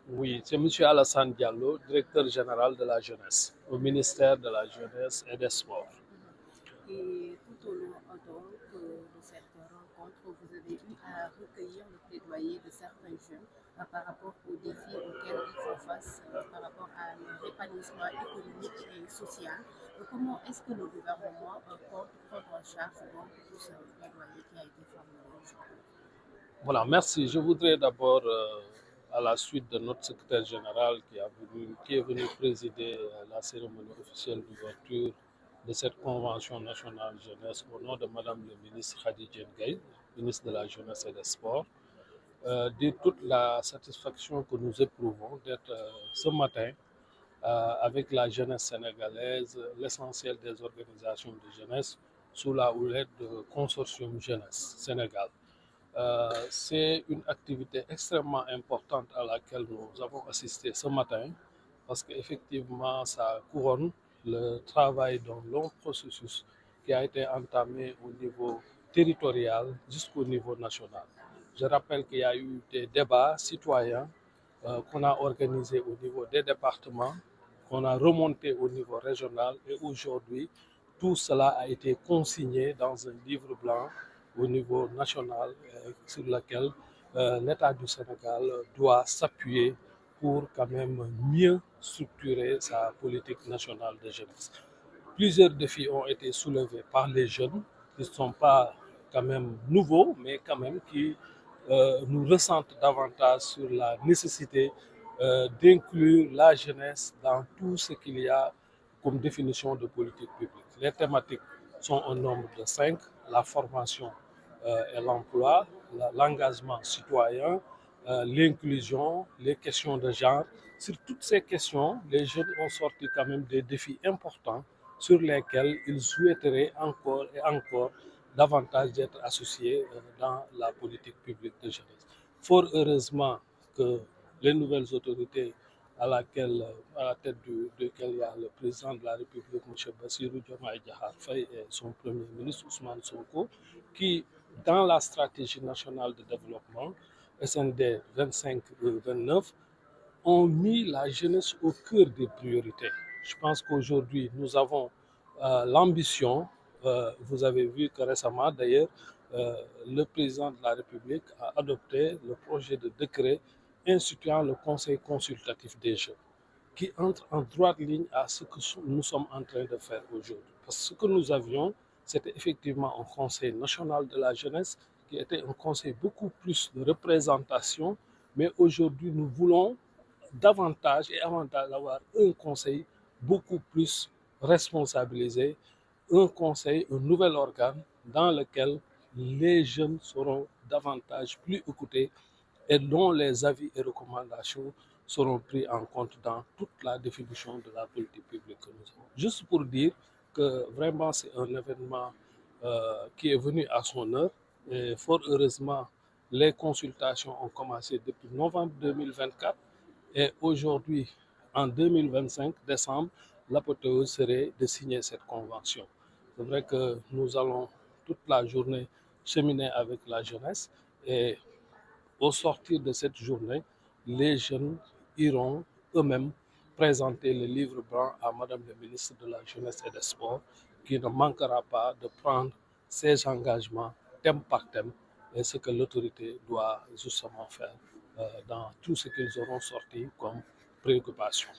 Oui, c'est M. Alassane Diallo, directeur général de la jeunesse, au ministère de la Jeunesse et des Sports. Et tout au long de cette rencontre, vous avez eu à recueillir le plaidoyer de certains jeunes par rapport aux défis auxquels ils font face, par rapport à leur épanouissement économique et social. Comment est-ce que le gouvernement compte prendre en charge donc tout ce plaidoyer qui a été formulé aujourd'hui? Voilà, merci. Je voudrais d'abord, à la suite de notre secrétaire général qui est venu présider la cérémonie officielle d'ouverture de cette convention nationale jeunesse au nom de Madame le ministre Khady Diène Gaye, ministre de la Jeunesse et des Sports, dire toute la satisfaction que nous éprouvons d'être ce matin avec la jeunesse sénégalaise, l'essentiel des organisations de jeunesse sous la houlette de Consortium Jeunesse Sénégal. C'est une activité extrêmement importante à laquelle nous avons assisté ce matin parce qu'effectivement, ça couronne le travail d'un long processus qui a été entamé au niveau territorial jusqu'au niveau national. Je rappelle qu'il y a eu des débats citoyens qu'on a organisés au niveau des départements, qu'on a remonté au niveau régional et aujourd'hui, tout cela a été consigné dans un livre blanc au niveau national sur lequel l'État du Sénégal doit s'appuyer pour quand même mieux structurer sa politique nationale de jeunesse. Plusieurs défis ont été soulevés par les jeunes qui ne sont pas quand même nouveaux, mais quand même qui nous ressentent davantage sur la nécessité d'inclure la jeunesse dans tout ce qu'il y a comme définition de politique publique. Les thématiques sont au nombre de 5, la formation et l'emploi, l'engagement citoyen, l'inclusion, les questions de genre. Sur toutes ces questions, les jeunes ont sorti quand même des défis importants sur lesquels ils souhaiteraient encore et encore davantage d'être associés dans la politique publique de jeunesse. Fort heureusement que les nouvelles autorités à la tête duquel il y a le président de la République, M. Bassirou Diomaye Diakhar Faye, et son premier ministre, Ousmane Sonko, qui, dans la stratégie nationale de développement, SND 25-29, ont mis la jeunesse au cœur des priorités. Je pense qu'aujourd'hui, nous avons l'ambition, vous avez vu que récemment d'ailleurs, le président de la République a adopté le projet de décret instituant le Conseil consultatif des jeunes, qui entre en droite ligne à ce que nous sommes en train de faire aujourd'hui. Parce que ce que nous avions, c'était effectivement un Conseil national de la jeunesse, qui était un conseil beaucoup plus de représentation, mais aujourd'hui, nous voulons davantage et avantage d'avoir un conseil beaucoup plus responsabilisé, un conseil, un nouvel organe dans lequel les jeunes seront davantage plus écoutés et dont les avis et recommandations seront pris en compte dans toute la définition de la politique publique que nous avons. Juste pour dire que vraiment c'est un événement qui est venu à son heure et fort heureusement les consultations ont commencé depuis novembre 2024 et aujourd'hui, en 2025, décembre, l'apothéose serait de signer cette convention. C'est vrai que nous allons toute la journée cheminer avec la jeunesse et au sortir de cette journée, les jeunes iront eux-mêmes présenter le livre blanc à Madame la ministre de la Jeunesse et des Sports, qui ne manquera pas de prendre ses engagements thème par thème et ce que l'autorité doit justement faire dans tout ce qu'ils auront sorti comme préoccupation.